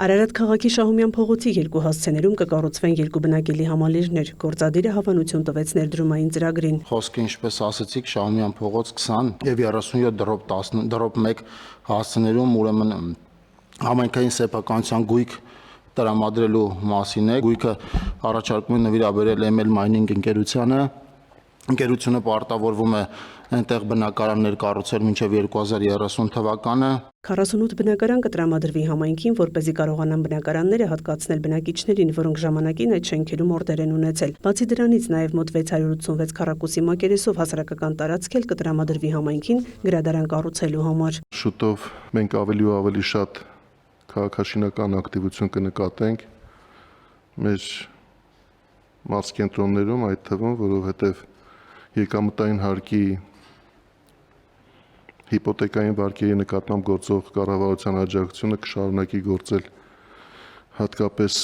Արարատ քաղաքի Շահումյան փողոցի երկու հասցեներում կկառուցվեն երկու բնակելի համալիրներ, գործադիրը հավանություն տվեց ներդրումային ծրագրին։ Խոսքը ինչպես ասացիք, Շահումյան փողոց 20 եւ 37/10/1 հասցեներում ուրեմն համայնքային սեփականության գույք տրամադրելու մասին է։ Գույքը առաջարկում է նվիրաբերել ML Mining ընկերությունը պարտավորվում է այնտեղ բնակարաններ կառուցել մինչև 2030 թվականը։ 48 բնակարան կտրամադրվի համայնքին, որպեսզի կարողանան բնակարանները հատկացնել բնակիչներին, որոնք ժամանակին այդ շենքերում օրդեր են ունեցել։ Բացի դրանից նաև մոտ 686 քառակուսի մակերեսով հասարակական տարածք էլ կտրամադրվի համայնքին գրադարան կառուցելու համար։ Շուտով մենք ավելի ու ավելի շատ քաղաքաշինական ակտիվություն կնկատենք մեր մարզկենտրոններում, այդ թվում, որովհետև եկամտային հարկի հիպոթեկային վարկերի նկատմամբ գործող կառավարության աջակցությունը կշարունակի գործել հատկապես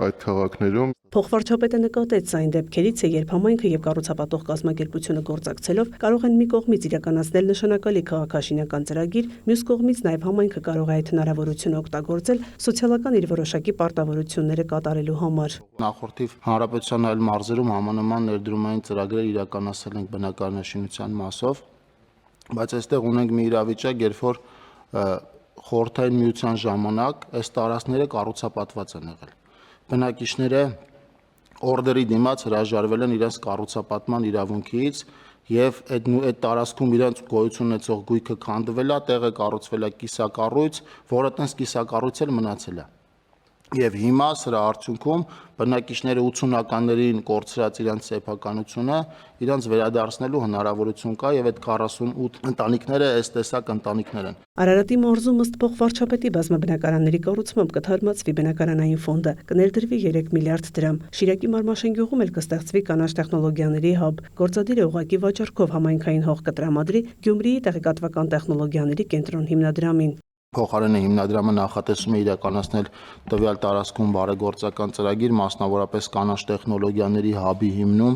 այդ քաղաքներում։ Փոխվարչապետը նկատեց այն դեպքերից է, երբ համայնքը եւ կառուցապատող կազմակերպությունը գործակցելով կարող են մի կողմից իրականացնել նշանակալի քաղաքաշինական ծրագիր, մյուս կողմից նաեւ համայնքը կարող է այդ հնարավորությունը օգտագործել սոցիալական իր որոշակի պարտավորությունները կատարելու համար։ Նախորդիվ հանրապետության այլ մարզերում համանման ներդրումային ծրագրեր իրականացել ենք բնակարանաշինության մասով, բայց այստեղ ունենք մի իրավիճակ, երբ որ խորհրդային միության ժամանակ այս տարածքները կառուցապատված են եղել։ Բնակիչները օրդերի դիմաց հրաժարվել են իրենց կառուցապատման իրավունքից եւ այդ տարածքում իրենց գոյություն ունեցող գույքը քանդվել է, տեղը կառուցվել է կիսակառույց, որը տենց կիսակառույց էլ մնացել է։ Եվ հիմա սրա արդյունքում բնակիչները 80-ականներին կորցրած իրենց սեփականությունը իրենց վերադարձնելու հնարավորություն կա եւ այդ 48 ընտանիքները այս տեսակ ընտանիքներ են։ Արարատի մարզում ըստ փոխվարչապետի բազմաբնակարանների կառուցմամբ կթարմացվի բնակարանային ֆոնդը, կներդրվի 3 միլիարդ դրամ։ Շիրակի Մարմաշեն գյուղում էլ կստեղծվի կանաչ տեխնոլոգիաների հաբ։ Գործադիրը ուղղակի վաճառքով համայնքային հող կտրամադրի Գյումրիի տեղեկատվական տեխնոլոգիաների կենտրոն հիմնադրամին։ Փոխարենը հիմնադրամը նախատեսում է իրականացնել տվյալ տարածքում բարեգործական ծրագիր, մասնավորապես կանաչ տեխնոլոգիաների հաբի հիմնում,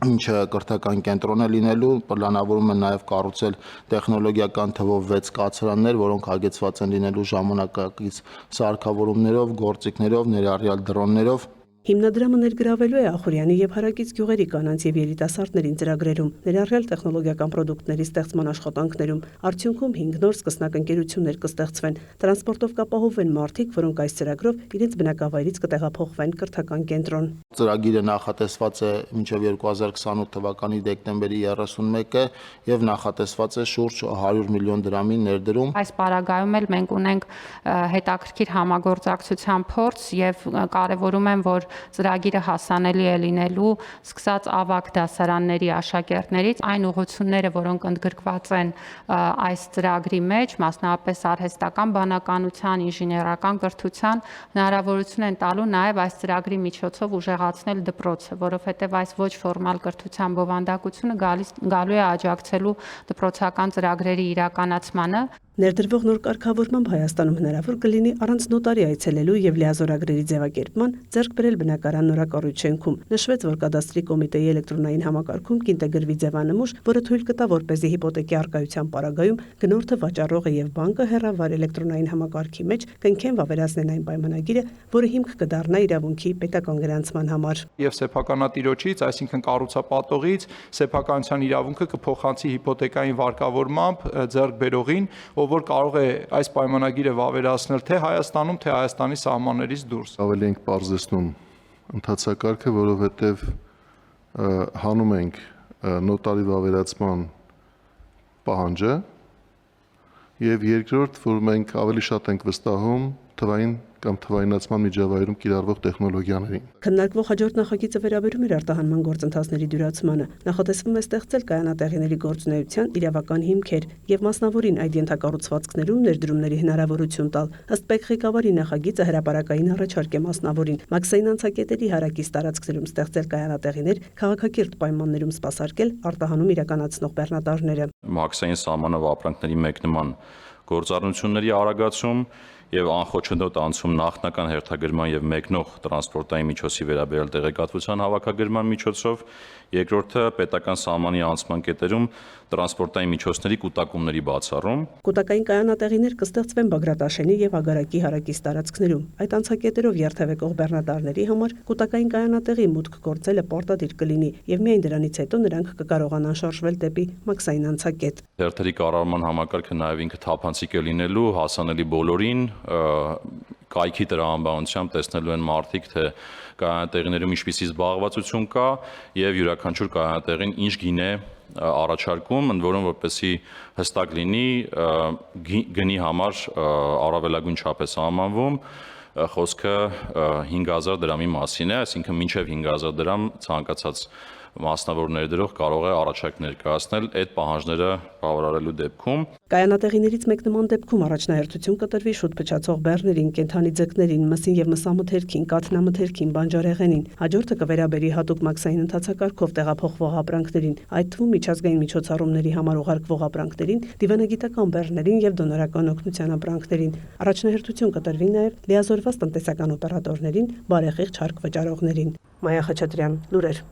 ինչը կրթական կենտրոն է լինելու, պլանավորում է նաև կառուցել տեխնոլոգիական թվով 6 կացարաններ, որոնք հագեցված են լինելու ժամանակակից սարքավորումներով, գործիքներով, ներառյալ դրոններով։ Հիմնադրամը ներգրավելու է Ախուրյանի եւ Հարակից գյուղերի կանանց եւ երիտասարդներին ծրագրերում, ներառյալ տեխնոլոգիական պրոդուկտների ստեղծման աշխատանքներում։ Արդյունքում 5 նոր սկսնակ ընկերություններ կստեղծվեն։ Տրանսպորտով կապահովվեն մարդիկ, որոնք այս ծրագրով իրենց բնակավայրից կտեղափոխվեն կրթական կենտրոն։ Ծրագիրը նախատեսված է մինչև 2028 թվականի դեկտեմբերի 31-ը եւ նախատեսված է շուրջ 100 միլիոն դրամի ներդրում։ Այս պարագայում էլ մենք ունենք հետաքրքիր համագործակցության փորձ եւ կարեւորում եմ, որ ծրագիրը հասանելի է լինելու սկսած ավագ դասարանների աշակերտներից, այն ուղղությունները, որոնք ընդգրկված են այս ծրագրի մեջ, մասնավորապես արհեստական բանականության, ինժեներական կրթության, հնարավորություն են տալու նաև այս ծրագրի միջոցով ուժեղացնել դպրոցը, որովհետև այս ոչ ֆորմալ կրթության բովանդակությունը գալու է աջակցելու դպրոցական ծրագրերի իրականացմանը։ Ներդրվող նոր կարգավորմամբ Հայաստանում հնարավոր կլինի առանց նոտարի այցելելու եւ լիազորագրերի ձևակերպման ձեռք բերել բնակարան նորակառույց շենքում։ Նշվեց, որ կադաստրի կոմիտեի էլեկտրոնային համակարգում կինտեգրվի ձևանմուշ, որը թույլ կտա, որպեսզի հիպոթեկի առկայության պարագայում գնորդը, վաճառողը եւ բանկը հեռավար էլեկտրոնային համակարգի մեջ կնքեն վավերացնեն այն պայմանագիրը, որը հիմք կդառնա իրավունքի պետական գրանցման համար։ Եվ սեփականատիրոջից, այսինքն կառուցապատողից, սեփականության իրավունքը կփոխանցի հիպոթեկային վարկավորմամբ ձեռք բերողին, որ կարող է այս պայմանագիրը վավերացնել թե Հայաստանում, թե Հայաստանի սահմաններից դուրս։ Ավելի ենք պարզեցնում ընթացակարգը, որովհետև հանում ենք նոտարի վավերացման պահանջը եւ երկրորդ, որ մենք ավելի շատ ենք վստահում թվային կամ թվայնացման միջավայրում կիրառվող տեխնոլոգիաներին։ Քննարկվող հաջորդ նախագիծը վերաբերում է արտահանման գործընթացների դյուրացմանը։ Նախատեսվում է ստեղծել կայանատեղիների գործունեության իրավական հիմքեր եւ մասնավորին այդ ենթակառուցվածքներում ներդրումների հնարավորություն տալ։ Ըստ ՊԵԿ ղեկավարի նախագիծը հրապարակային առաջարկ է մասնավորին մաքսային անցակետերի հարակից տարածքներում ստեղծել կայանատեղիներ, քաղաքակիրթ պայմաններում սպասարկել արտահանում իրականացնող բեռնատարները։ Մաքսային սահմանով ապրանքների մեկնման գործառնությունների արագացում եւ անխոչնդոտ անցում նախնական հերթագրման եւ մեկնող տրանսպորտային միջոցի վերաբերյալ տեղեկատվության հավաքագրման միջոցով, երկրորդը պետական սահմանի անցման կետերում տրանսպորտային միջոցների կուտակումների բացառում։ Կուտակային կայանատեղիներ կստեղծվեն Բագրատաշենի եւ Ագարակի հարակից տարածքներում։ Այդ անցակետերով երթևեկող բեռնատարների համար կուտակային կայանատեղի մուտք գործելը պարտադիր կլինի եւ միայն դրանից հետո նրանք կկարողանան շարժվել դեպի մաքսային անցակետ։ Հերթերի կառավարման համակարգը նաեւ ինքը թափանցիկ է լինելու, հասանելի բոլորին, կայքի տրամաբանությամբ տեսնելու են մարդիկ, թե կայանատեղիներում ինչպիսի զբաղվածություն կա եւ յուրաքանչյուր կայանատեղին ինչ գին է առաջարկում, ընդ որում որպեսզի հստակ լինի գնի համար առավելագույն չափ է սահմանվում, խոսքը 5000 դրամի մասին է, այսինքն մինչև 5000 դրամ ցանկացած մասնավոր ներդրող կարող է առաջարկ ներկայացնել այդ պահանջները բավարարելու դեպքում։ Կայանատեղիներից մեկնման դեպքում առաջնահերթություն կտրվի շուտ փչացող բեռներին, կենդանի ձկներին, մսին եւ մսամթերքին, կաթնամթերքին, բանջարեղենին։ Հաջորդը կվերաբերի հատուկ մաքսային ընթացակարգով տեղափոխվող ապրանքներին, այդ թվում միջազգային միջոցառումների համար ուղարկվող ապրանքներին, դիվանագիտական բեռներին եւ դոնորական օգնության ապրանքներին։ Առաջնահերթություն կտրվի նաեւ լիազորված տնտեսական օպերատորներին, բարեխիղճ հարկ վճարողներին։ Մայա Խաչատրյան, լուրեր։